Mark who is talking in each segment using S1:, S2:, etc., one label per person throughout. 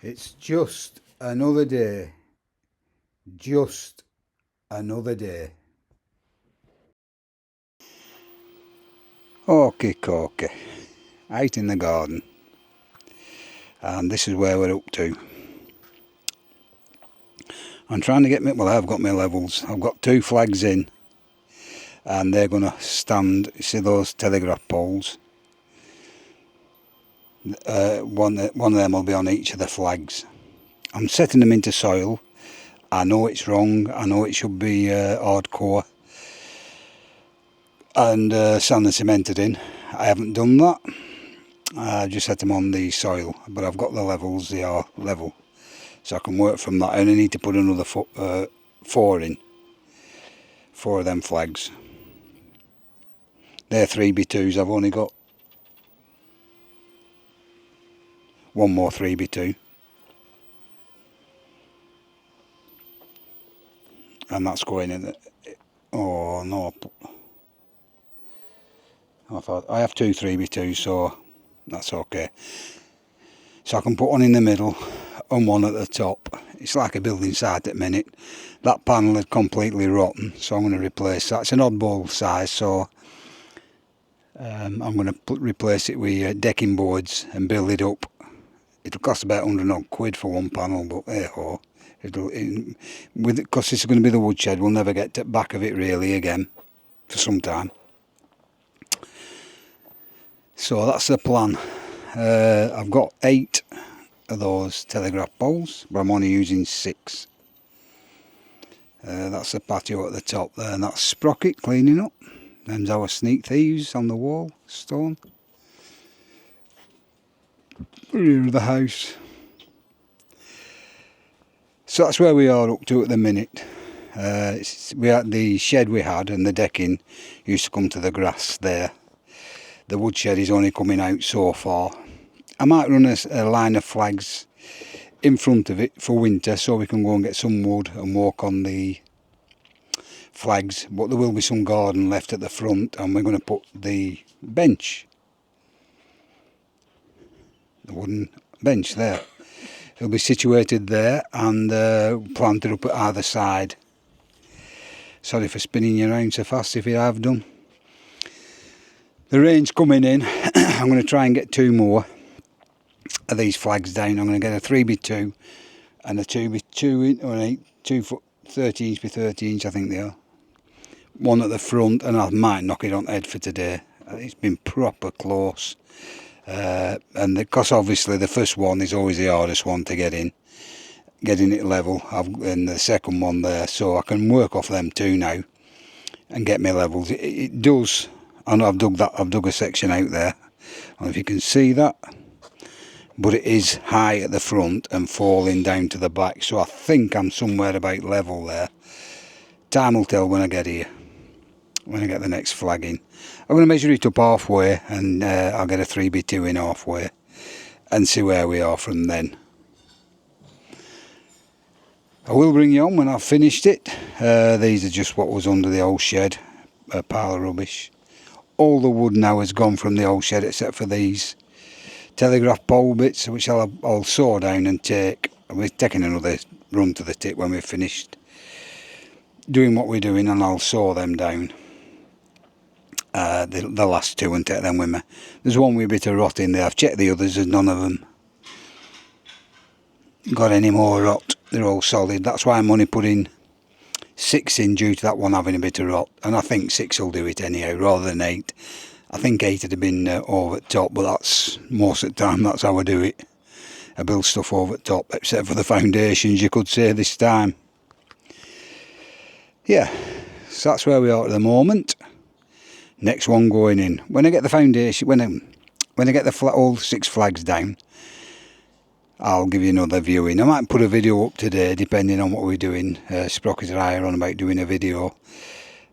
S1: It's just another day. Just another day. Okay, out in the garden, and this is where we're up to. I'm trying to get me, well, I've got my levels. I've got 2 flags in, and they're going to stand, you see those telegraph poles? One of them will be on each of the flags. I'm setting them into soil. I know it's wrong, I know it should be hardcore and sand and cemented in. I haven't done that. I just set them on the soil, but I've got the levels, they are level, so I can work from that. I only need to put another 4 in, 4 of them flags. They're 3x2s, I've only got 1 more 3x2, and that's going in. Oh no, I have 2 3x2s, so that's okay. So I can put one in the middle and one at the top. It's like a building site at the minute. That panel is completely rotten, so I'm going to replace that. It's an oddball size, so I'm going to replace it with decking boards and build it up. It'll cost about 100 odd quid for one panel, but hey-ho. Because this is going to be the woodshed, we'll never get to the back of it really again for some time. So that's the plan. I've got 8 of those telegraph poles, but I'm only using 6. That's the patio at the top there, and that's Sprocket cleaning up. Them's our sneak thieves on the wall, stone. Rear of the house. So that's where we are up to at the minute. We had the shed we had, and the decking used to come to the grass there. The woodshed is only coming out so far. I might run a line of flags in front of it for winter, so we can go and get some wood and walk on the flags, but there will be some garden left at the front, and we're going to put the bench, the wooden bench there. It'll be situated there and planted up at either side. Sorry for spinning you around so fast if you have done. The rain's coming in. I'm going to try and get 2 more of these flags down. I'm going to get a 3x2 and a 2x2 or 2 foot 30 inch by 30 inch, I think they are. One at the front, and I might knock it on the head for today. It's been proper close. And because obviously the first one is always the hardest one to get in, getting it level, and the second one there, so I can work off them 2 now and get my levels. It does. I know I've dug a section out there. I don't know if you can see that, but it is high at the front and falling down to the back, so I think I'm somewhere about level there. Time will tell when I get here, when I get the next flag in. I'm going to measure it up halfway, and I'll get a 3x2 in halfway and see where we are from then. I will bring you on when I've finished it. These are just what was under the old shed, a pile of rubbish. All the wood now has gone from the old shed except for these telegraph pole bits, which I'll saw down and take. We're taking another run to the tip when we've finished doing what we're doing, and I'll saw them down. The last 2 and take them with me. There's one with a bit of rot in there. I've checked the others and none of them got any more rot. They're all solid. That's why I'm only putting 6 in, due to that one having a bit of rot, and I think 6 will do it anyhow rather than 8. I think 8 would have been over the top, but that's most of the time that's how I do it. I build stuff over the top, except for the foundations, you could say, this time. Yeah, so that's where we are at the moment. Next one going in. When I get the foundation, when I get all 6 flags down, I'll give you another viewing. I might put a video up today, depending on what we're doing. Sprocket and I are on about doing a video,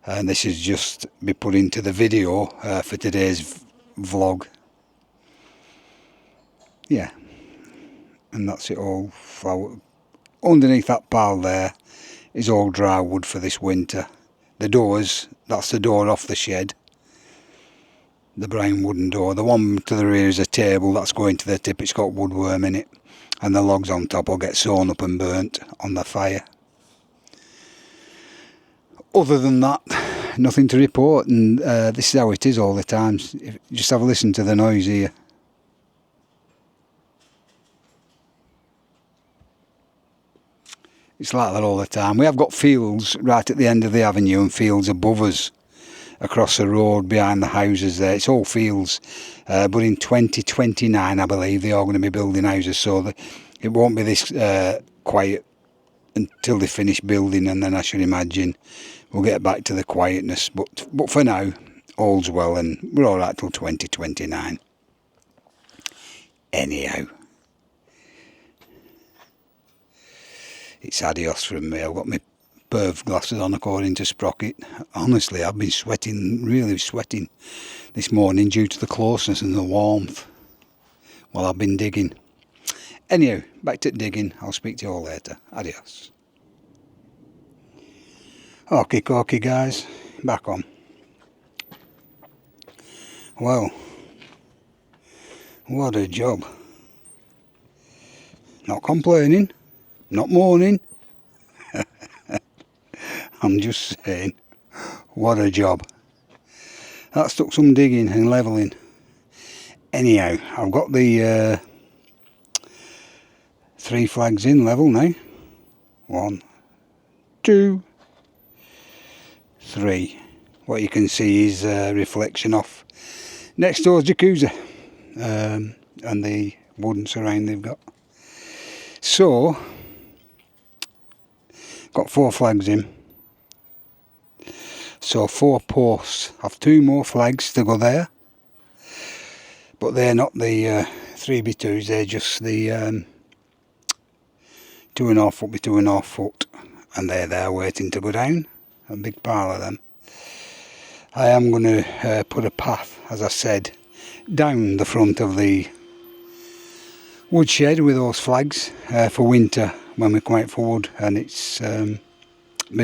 S1: and this is just be put into the video for today's vlog. Yeah, and that's it all. Underneath that pile there is all dry wood for this winter. The doors, that's the door off the shed. the brown wooden door. The one to the rear is a table that's going to the tip. It's got woodworm in it, and the logs on top will get sawn up and burnt on the fire. Other than that, nothing to report, and this is how it is all the time. Just have a listen to the noise here. It's like that all the time. We have got fields right at the end of the avenue and fields above us across the road behind the houses there. It's all fields, but in 2029 I believe they are going to be building houses, so that it won't be this quiet until they finish building, and then I should imagine we'll get back to the quietness. But for now, all's well, and we're all right till 2029. Anyhow, it's adios from me. I've got my perv glasses on according to Sprocket. Honestly, I've been sweating, really sweating this morning due to the closeness and the warmth while I've been digging. Anyhow, back to digging. I'll speak to you all later. Adios. Okay, guys, back on. Well, what a job. Not complaining, not moaning. I'm just saying, what a job. That took some digging and levelling. Anyhow, I've got the 3 flags in level now. 1, 2, 3. What you can see is a reflection off next door's jacuzzi and the wooden surround they've got. So, got 4 flags in. So 4 posts. I've 2 more flags to go there, but they're not the 3x2s, they're just the 2.5 foot by 2.5 foot, and they're there waiting to go down. A big pile of them. I am going to put a path, as I said, down the front of the woodshed with those flags for winter when we come out for wood and it's been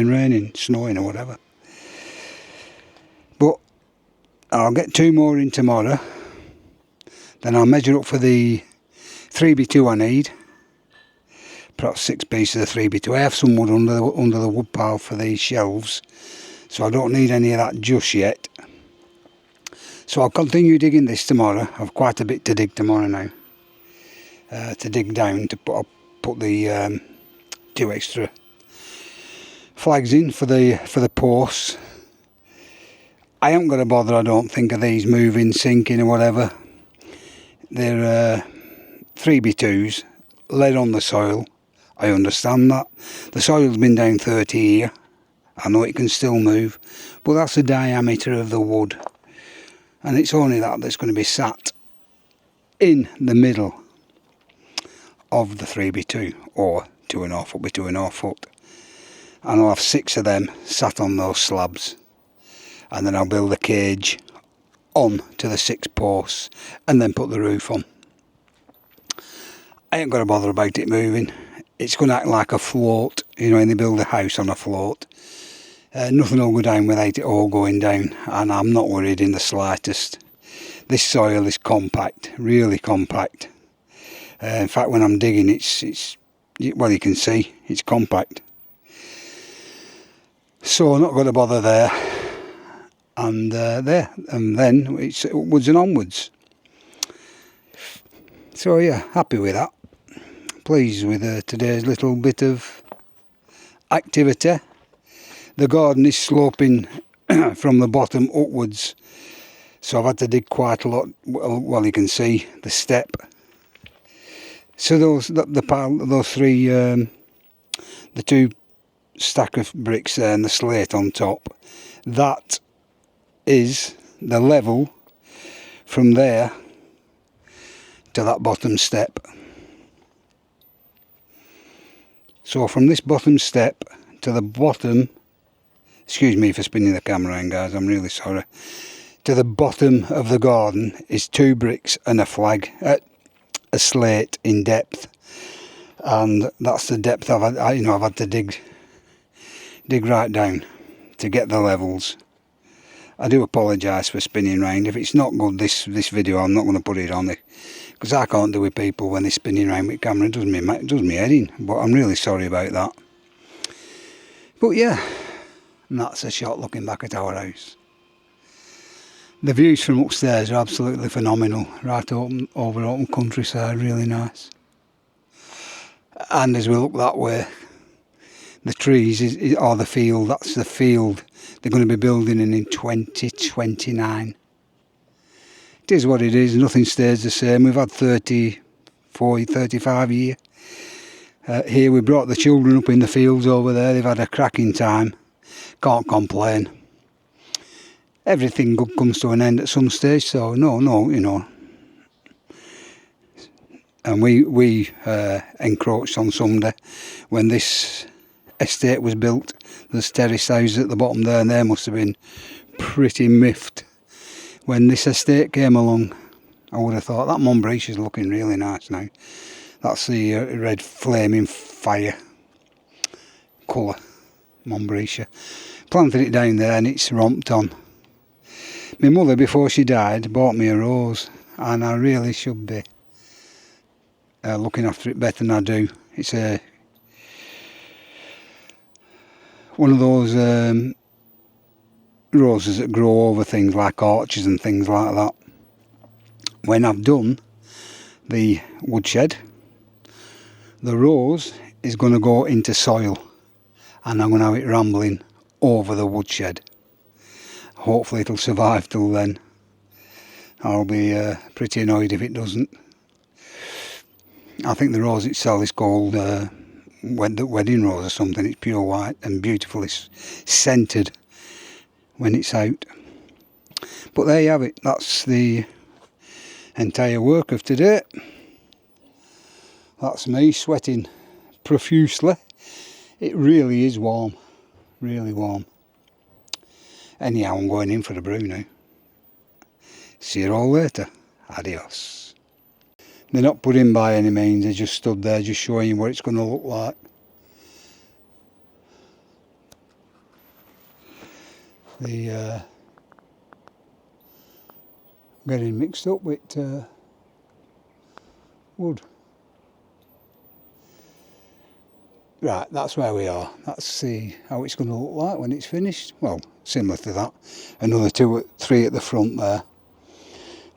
S1: raining, snowing or whatever. But I'll get 2 more in tomorrow, then I'll measure up for the 3x2 I need, perhaps 6 pieces of 3x2. I have some wood under the wood pile for the shelves, so I don't need any of that just yet. So I'll continue digging this tomorrow. I've quite a bit to dig tomorrow now, to dig down to put the 2 extra flags in for the posts. I ain't going to bother, I don't think, of these moving, sinking or whatever. They're 3x2s, lead on the soil. I understand that. The soil's been down 30 years. I know it can still move, but that's the diameter of the wood. And it's only that that's going to be sat in the middle of the 3x2, or 2.5 foot by 2.5 foot. And I'll have 6 of them sat on those slabs. And then I'll build a cage on to the 6 posts and then put the roof on. I ain't going to bother about it moving. It's going to act like a float, you know, when they build a house on a float. Nothing will go down without it all going down, and I'm not worried in the slightest. This soil is compact, really compact. In fact, when I'm digging, it's well, you can see it's compact. So I'm not going to bother there. And there, and then it's upwards and onwards. So yeah, happy with that. Pleased with today's little bit of activity. The garden is sloping from the bottom upwards, so I've had to dig quite a lot. Well, you can see the step. So those 3, the 2 stack of bricks there and the slate on top, that is the level from there to that bottom step. So from this bottom step to the bottom, excuse me for spinning the camera around, guys, I'm really sorry, to the bottom of the garden is 2 bricks and a flag, a slate in depth, and that's the depth I've had to dig right down to get the levels. I do apologise for spinning round. If it's not good, this video, I'm not going to put it on it, because I can't do with people when they're spinning round with camera. It does me head in, but I'm really sorry about that. But yeah, and that's a shot looking back at our house. The views from upstairs are absolutely phenomenal, right over open countryside, really nice. And as we look that way, the trees are the field, that's the field they're going to be building in 2029. It is what it is, nothing stays the same. We've had 30, 40, 35 years. Here we brought the children up in the fields over there, they've had a cracking time, can't complain. Everything good comes to an end at some stage, so no, you know. And we encroached on Sunday when this estate was built. There's terrace houses at the bottom there, and they must have been pretty miffed when this estate came along. I would have thought that Monbreach is looking really nice now. That's the red flaming fire colour Monbreach. Planted it down there and it's romped on. My mother, before she died, bought me a rose, and I really should be looking after it better than I do. It's one of those roses that grow over things like orchards and things like that. When I've done the woodshed, the rose is going to go into soil, and I'm going to have it rambling over the woodshed. Hopefully it'll survive till then. I'll be pretty annoyed if it doesn't. I think the rose itself is called wedding rose or something. It's pure white and beautifully scented when it's out. But there you have it. That's the entire work of today. That's me sweating profusely. It really is warm, really warm. Anyhow, I'm going in for a brew now. See you all later. Adios. They're not put in by any means, they just stood there just showing you what it's going to look like. Getting mixed up with wood. Right, that's where we are. Let's see how it's going to look like when it's finished. Well, similar to that. Another 2 or 3 at the front there.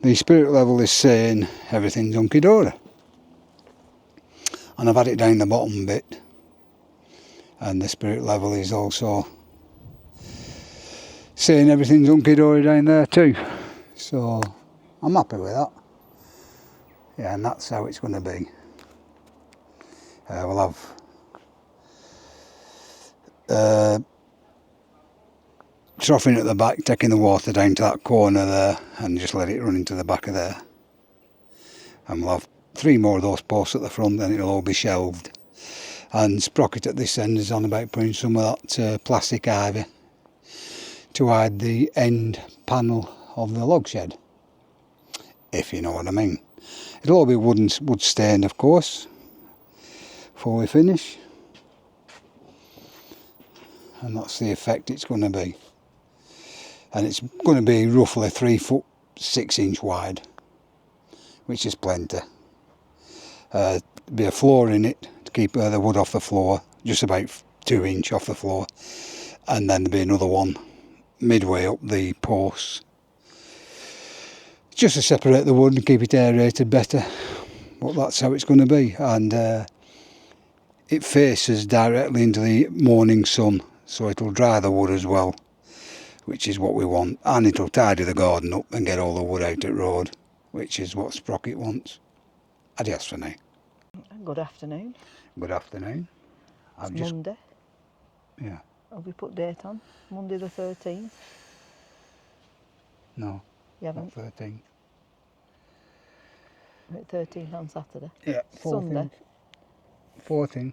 S1: The spirit level is saying everything's hunky-dory. And I've had it down the bottom bit. And the spirit level is also saying everything's hunky-dory down there too. So I'm happy with that. Yeah, and that's how it's going to be. We'll have troughing at the back, taking the water down to that corner there and just let it run into the back of there. And we'll have 3 more of those posts at the front, then it'll all be shelved. And Sprocket at this end is on about putting some of that plastic ivy to hide the end panel of the log shed, if you know what I mean. It'll all be wood stained, of course, before we finish. And that's the effect it's going to be. And it's going to be roughly 3 foot 6 inch wide, which is plenty. Be a floor in it to keep the wood off the floor, just about 2 inch off the floor, and then there'll be another one midway up the posts, just to separate the wood and keep it aerated better. But that's how it's going to be, and it faces directly into the morning sun, so it'll dry the wood as well, which is what we want, and it'll tidy the garden up and get all the wood out at road, which is what Sprocket wants. Adios for now.
S2: Good afternoon.
S1: Good afternoon.
S2: It's Monday.
S1: Yeah.
S2: Have we put date on? Monday the 13th?
S1: No.
S2: You haven't?
S1: Not 13.
S2: 13th on Saturday?
S1: Yeah. 14.
S2: Sunday?
S1: 14.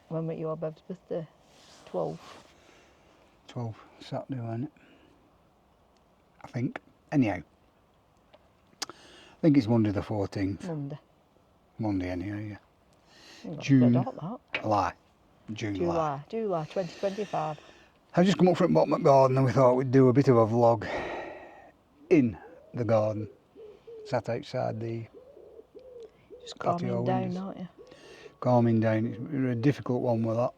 S2: When was your Beb's birthday? 12.
S1: 12 Saturday, wasn't it? I think. Anyhow. I think it's Monday the 14th.
S2: Monday.
S1: Monday anyhow, yeah.
S2: Oh,
S1: June.
S2: That.
S1: July. July.
S2: July 2025.
S1: I've just come up from the bottom of the garden and we thought we'd do a bit of a vlog in the garden. Sat outside the
S2: Just
S1: patio
S2: calming down,
S1: windows.
S2: aren't you?
S1: Calming down. It's a difficult one with that.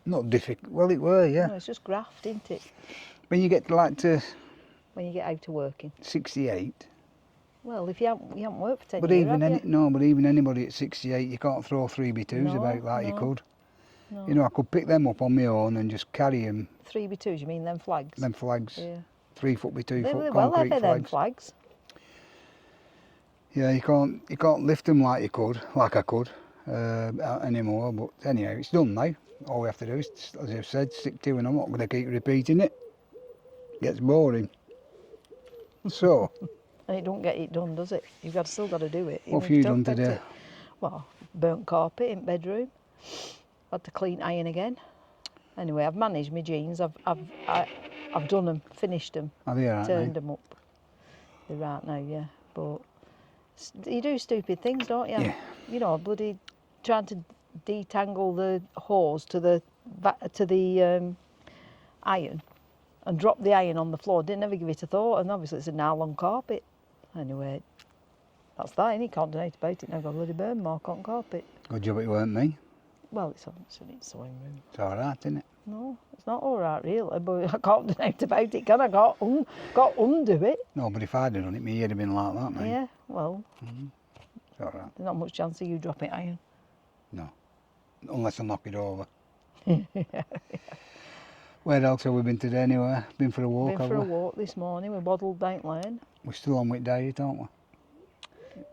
S1: Not difficult. Well, it were, yeah.
S2: No, it's just graft, isn't it?
S1: When you get like to
S2: When you get out to working.
S1: 68.
S2: Well, if you haven't worked for 10
S1: But
S2: years,
S1: even
S2: have you?
S1: but even anybody at 68, you can't throw 3x2s
S2: No,
S1: about like you
S2: no.
S1: could.
S2: No.
S1: You know, I could pick them up on my own and just carry them.
S2: 3x2s, you mean them flags?
S1: Them flags.
S2: Yeah.
S1: 3 foot by 2
S2: They're
S1: foot
S2: really well
S1: concrete
S2: heavy, them
S1: flags.
S2: flags.
S1: Yeah, you can't lift them like I could anymore. But anyhow, it's done now. All we have to do is, as I've said, stick to it. And I'm not going to keep repeating it. Gets boring. So,
S2: And it don't get it done, does it? Still got to do it.
S1: what have you done today?
S2: Well, burnt carpet in bedroom. Had to clean iron again. Anyway, I've managed my jeans. I've done them, finished them,
S1: Are they alright
S2: turned
S1: now?
S2: them up. They're right now, yeah. But you do stupid things, don't you?
S1: Yeah.
S2: You know, bloody trying to detangle the hose to the iron and drop the iron on the floor. Didn't ever give it a thought, and obviously it's a nylon carpet. Anyway, that's that, and you can't deny it about it. Now I've got a bloody burn mark on carpet.
S1: Good job it weren't me.
S2: Well, it's in its sewing room.
S1: It's alright, isn't it?
S2: No, it's not all right really, but I can't deny it about it, can I? Got undo it.
S1: No, but if I'd have done it, my head would have been like that now.
S2: Yeah, well,
S1: It's alright.
S2: there's not much chance of you dropping iron.
S1: No. Unless I knock it over. Where else have we been today anyway? Been for a walk,
S2: Been
S1: have
S2: for a
S1: we?
S2: walk this morning. We waddled down lane.
S1: We're still on with diet, aren't we?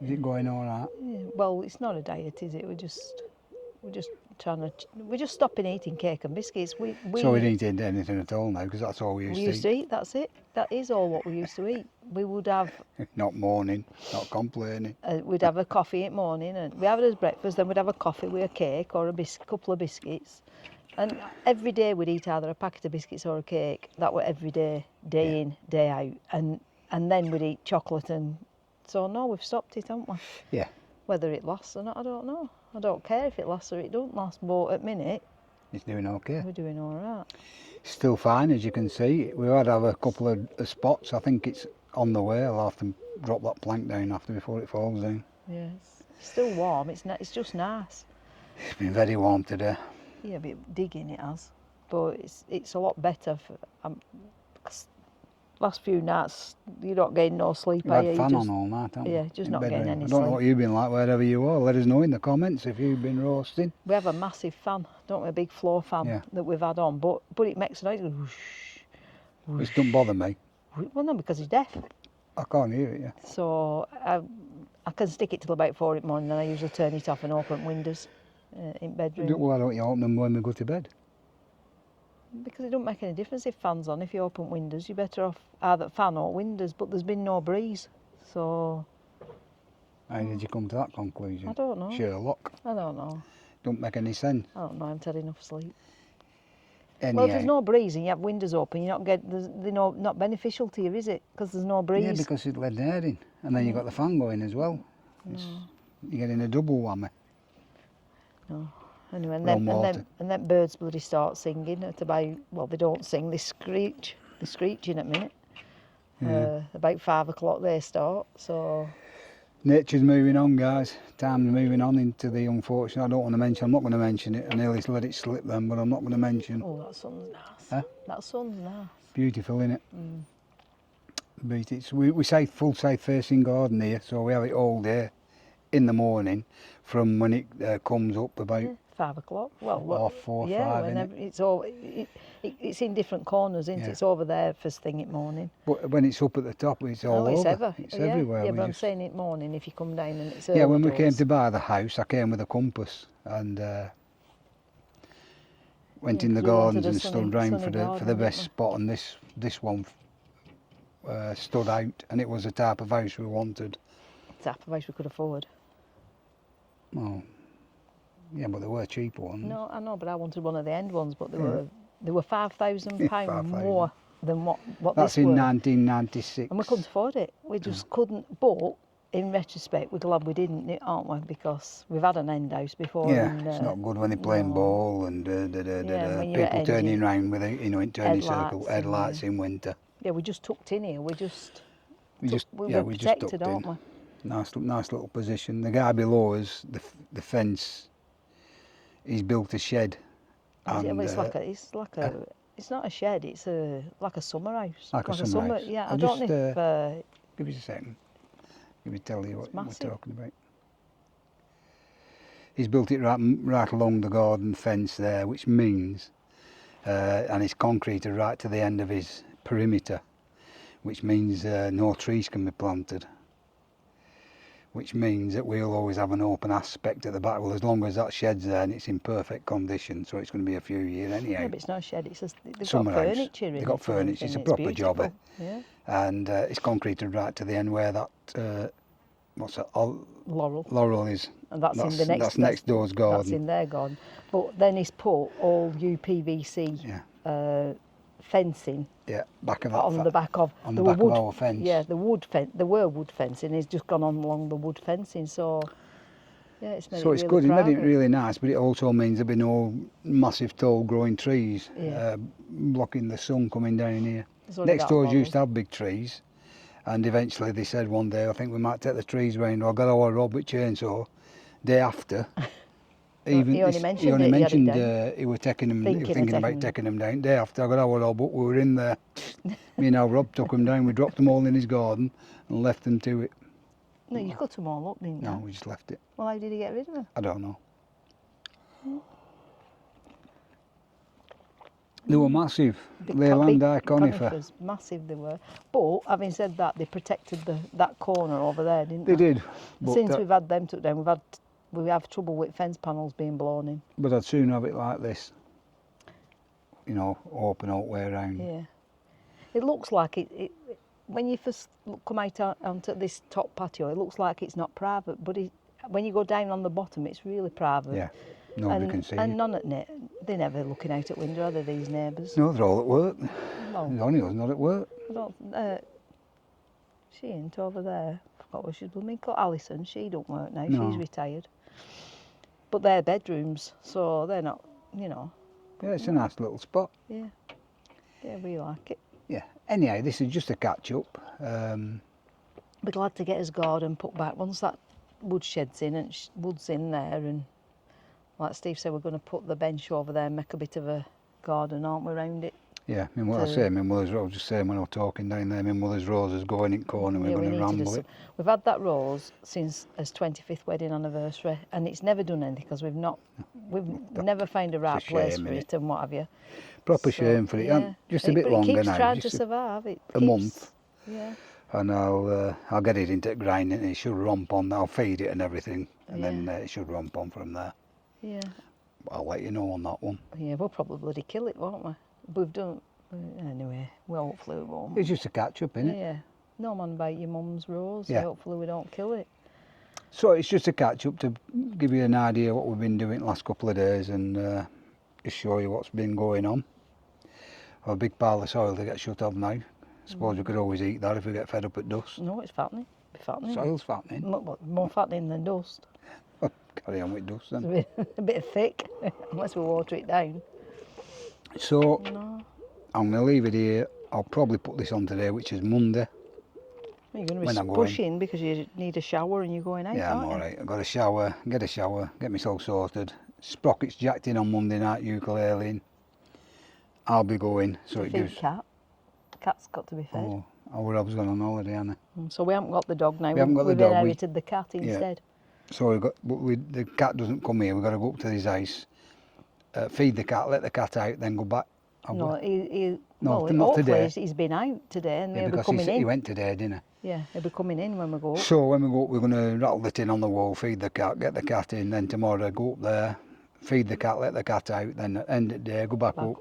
S1: Is it going alright?
S2: Yeah, well, it's not a diet, is it? We're just we're just stopping eating cake and biscuits. We
S1: So we didn't eat anything at all now, because that's all we used to eat.
S2: That's it. That is all what we used to eat. We would have
S1: Not mourning, not complaining.
S2: we'd have a coffee in the morning, and we have it as breakfast. Then we'd have a coffee with a cake or a couple of biscuits, and every day we'd eat either a packet of biscuits or a cake. That were every day, day in, day out, and then we'd eat chocolate. And so no, we've stopped it, haven't we?
S1: Yeah.
S2: Whether it lasts or not, I don't know. I don't care if it lasts or it don't last, but at minute
S1: It's doing okay.
S2: we're doing all right.
S1: Still fine, as you can see. We had to have a couple of spots. I think it's on the way. I'll have to drop that plank down after before it falls down.
S2: Yes, it's still warm. It's just nice.
S1: It's been very warm today.
S2: Yeah, a bit digging it has, but it's a lot better for. 'Cause last few nights you're not getting no sleep.
S1: We've
S2: Are
S1: had
S2: you?
S1: fan
S2: Just,
S1: on all night, haven't we?
S2: yeah, just
S1: In
S2: not getting
S1: bedroom.
S2: any
S1: I don't know
S2: sleep.
S1: what you've been like wherever you are. Let us know in the comments if you've been roasting.
S2: We have a massive fan, don't we? A big floor fan
S1: Yeah.
S2: that we've had on, but it makes a noise. It goes whoosh,
S1: Which doesn't bother me.
S2: whoosh. Well, no, because he's deaf.
S1: I can't hear it, yeah.
S2: So I can stick it till about 4 in the morning, then I usually turn it off and open windows in bedroom.
S1: Why don't you open them when we go to bed?
S2: Because it don't make any difference if fan's on. If you open windows, you're better off either fan or windows. But there's been no breeze, so
S1: How did you come to that conclusion?
S2: I don't know.
S1: Sherlock.
S2: I don't know.
S1: Don't make any sense.
S2: I don't know. I'm had enough sleep.
S1: Anyhow,
S2: Well, if there's no breeze and you have windows open, they're not beneficial to you, is it? Because there's no breeze.
S1: yeah, because it let air in. And then you've got the fan going as well. You're getting a double whammy.
S2: No. Anyway,
S1: Water.
S2: and then birds bloody start singing at about, well, they don't sing, they screech. They're screeching at a minute.
S1: Yeah.
S2: About 5 o'clock they start, so...
S1: Nature's moving on, guys. Time's moving on into the unfortunate. I don't want to mention, I'm not going to mention it. I nearly let it slip then, but I'm not going to mention.
S2: Oh, that sun's nice.
S1: Huh?
S2: That sun's nice.
S1: Beautiful, innit? But we say full say facing garden here, so we have it all day in the morning from when it comes up about
S2: 5 o'clock. Well,
S1: half 4,
S2: yeah,
S1: 5,
S2: whenever
S1: innit?
S2: it's all it's in different corners, isn't
S1: Yeah.
S2: it? It's over there first thing in the morning.
S1: But when it's up at the top, it's all
S2: it's
S1: over.
S2: ever.
S1: It's
S2: yeah,
S1: everywhere.
S2: Yeah,
S1: We
S2: but I'm
S1: just-
S2: saying it morning if you come down and it's
S1: yeah, when we
S2: early
S1: came
S2: doors.
S1: to buy the house, I came with a compass and went
S2: Yeah,
S1: in the
S2: 'cause we wanted
S1: gardens
S2: a
S1: and
S2: sunny-
S1: stood round
S2: sunny
S1: for the
S2: garden,
S1: best
S2: didn't
S1: spot, and this one stood out, and it was the type of house we wanted.
S2: Tap of house we could afford.
S1: Oh, yeah, but there were cheaper ones.
S2: No, I know, but I wanted one of the end ones, but they
S1: Yeah.
S2: were £5,000
S1: 5,000.
S2: more than what
S1: That's
S2: this
S1: in
S2: were.
S1: 1996.
S2: And we couldn't afford it. We just couldn't. But in retrospect, we're glad we didn't, aren't we? Because we've had an end house before.
S1: Yeah,
S2: and,
S1: it's not good when they're playing
S2: no.
S1: ball and
S2: Yeah, when you're at
S1: people turning
S2: engine,
S1: round with in turning circle,
S2: headlights and,
S1: headlights in winter.
S2: Yeah, we just tucked in here. We
S1: Yeah,
S2: were
S1: we just
S2: protected,
S1: tucked
S2: aren't
S1: in.
S2: we?
S1: Nice little position. The guy below us, the fence, he's built a shed.
S2: Well,
S1: And,
S2: it's not a shed. It's like a summer house.
S1: like a summer house.
S2: Yeah,
S1: I'll
S2: I don't
S1: just,
S2: know if
S1: give us a second. Let me tell you what we're
S2: massive.
S1: talking about. He's built it right along the garden fence there, which means, and it's concreted right to the end of his perimeter, which means no trees can be planted. Which means that we'll always have an open aspect at the back. Well, as long as that shed's there and it's in perfect condition, so it's going to be a few years anyhow.
S2: Yeah, but it's not a shed. It's just they've
S1: Summer
S2: got
S1: house.
S2: furniture in it.
S1: They've got furniture. It's a proper job.
S2: Yeah.
S1: And it's concreted right to the end where that what's that? Laurel is.
S2: And that's in the next.
S1: That's next door's garden.
S2: That's in their garden. But then he's put all UPVC fencing.
S1: Yeah, back of that.
S2: On the back of
S1: on the back of our fence.
S2: Yeah, the wood fence. There were wood fencing. He's just gone on along the wood fencing. So yeah, it's made
S1: So
S2: it
S1: it's
S2: really
S1: good. It made it
S2: private.
S1: really nice, but it also means there'll be no massive tall growing trees blocking the sun coming down here. Next doors used to have big trees, and eventually they said one day, I think we might take the trees round. I got our Rob with chainsaw. Day after, even
S2: he only mentioned
S1: he was taking them,
S2: thinking
S1: about taking them down. Day after, I got our Rob, but we were in there. Me and our Rob took them down. We dropped them all in his garden and left them to it.
S2: No, you cut them all up, didn't you?
S1: No, we just left it.
S2: Well, how did he get rid of them?
S1: I don't know. They were massive. Leyland conifer.
S2: Massive they were. But having said that, they protected that corner over there, didn't they?
S1: They did. But
S2: Since we've had them took down, we have trouble with fence panels being blown in.
S1: But I'd soon have it like this. You know, open all the way around.
S2: Yeah. It looks like it when you first come out onto this top patio, it looks like it's not private, but when you go down on the bottom, it's really private.
S1: Yeah, nobody can see
S2: And
S1: you.
S2: none at they're never looking out at window, are they, these neighbours?
S1: No, they're all at work.
S2: No.
S1: There's only us not at work.
S2: I don't, she ain't over there. I forgot what she's blooming called. Alison, she don't work now,
S1: No.
S2: she's retired. But they're bedrooms, so they're not, you know.
S1: Yeah, it's a nice little spot.
S2: Yeah. Yeah, we like it.
S1: Yeah. Anyhow, this is just a catch up.
S2: Be glad to get his garden put back once that wood shed's in and wood's in there, and like Steve said, we're going to put the bench over there and make a bit of a garden, aren't we, around it?
S1: Yeah, I mean, what I say, my mother's rose, I was just saying when I was talking down there, my mother's rose is going in the corner, we're going to ramble it.
S2: We've had that rose since his 25th wedding anniversary, and it's never done anything because we've never found a right place for it and what have you.
S1: Proper shame for it.
S2: Yeah.
S1: Just a bit longer now.
S2: It keeps trying to survive.
S1: A month.
S2: Yeah.
S1: And I'll get it into grinding and it should romp on. I'll feed it and everything, and then it should romp on from there.
S2: Yeah.
S1: I'll let you know on that one.
S2: Yeah, we'll probably bloody kill it, won't we? We've done anyway. Well, hopefully we won't.
S1: It's just a catch up, innit?
S2: Yeah. No man about your mum's rose.
S1: Yeah.
S2: Hopefully we don't kill it.
S1: So it's just a catch up to give you an idea what we've been doing the last couple of days and just show you what's been going on. A big pile of soil to get shut off now. Suppose we could always eat that if we get fed up at dust.
S2: No, it's fattening. Be fattening.
S1: Soil's fattening.
S2: More fattening than dust.
S1: Carry on with dust then.
S2: A bit thick, unless we water it down.
S1: So
S2: No.
S1: I'm going to leave it here. I'll probably put this on today, which is Monday.
S2: You're going to be pushing because you need a shower and you're going out,
S1: Yeah, I'm alright. I've got a shower, get myself sorted. Sprocket's jacked in on Monday night, ukulele. I'll be going, so it gives...
S2: cat. Cat's got to be fed.
S1: Oh, our Rob's gone on holiday, hasn't he?
S2: So we haven't got the dog now.
S1: We haven't got the
S2: We've
S1: dog.
S2: inherited the cat instead.
S1: So the cat doesn't come here. We've got to go up to his house, feed the cat, let the cat out, then go back.
S2: No,
S1: not
S2: hopefully
S1: today.
S2: He's been out today and he'll be
S1: because
S2: coming in.
S1: he went today, didn't he?
S2: Yeah, he'll be coming in when we go up.
S1: So when we go up, we're going to rattle the tin on the wall, feed the cat, get the cat in, then tomorrow go up there, feed the cat, let the cat out, then end of the day, go back up,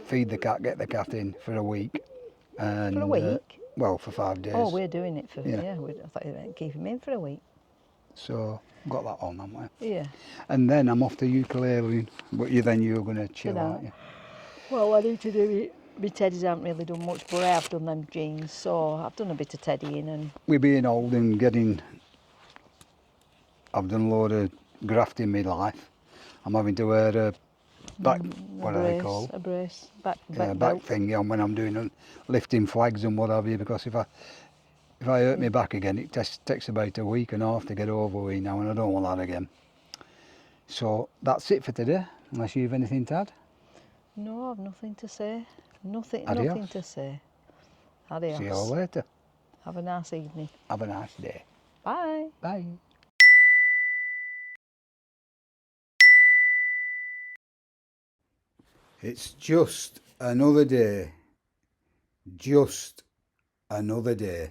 S1: feed the cat, get the cat in for a week. And,
S2: for a week?
S1: Well, for 5 days.
S2: Oh, we're doing it for, I thought you meant keep him in for a week.
S1: So, got that on, haven't we?
S2: Yeah.
S1: And then I'm off to ukulele, but you're going to chill, aren't you?
S2: Well, I need to do it My teddies haven't really done much, but I have done them jeans, so I've done a bit of teddying and
S1: We're being old and getting... I've done a load of graft in my life. I'm having to wear a back... what are they called?
S2: a brace, back
S1: Back
S2: belt.
S1: thing on when I'm doing lifting flags and what have you, because if I hurt my back again, it takes about a week and a half to get over with now, and I don't want that again. So that's it for today, unless you've anything to add.
S2: No, I've nothing to say. Nothing
S1: Adios.
S2: to say. Adios.
S1: See you all later.
S2: Have a nice evening.
S1: Have a nice day.
S2: Bye.
S1: Bye. It's just another day. Just another day.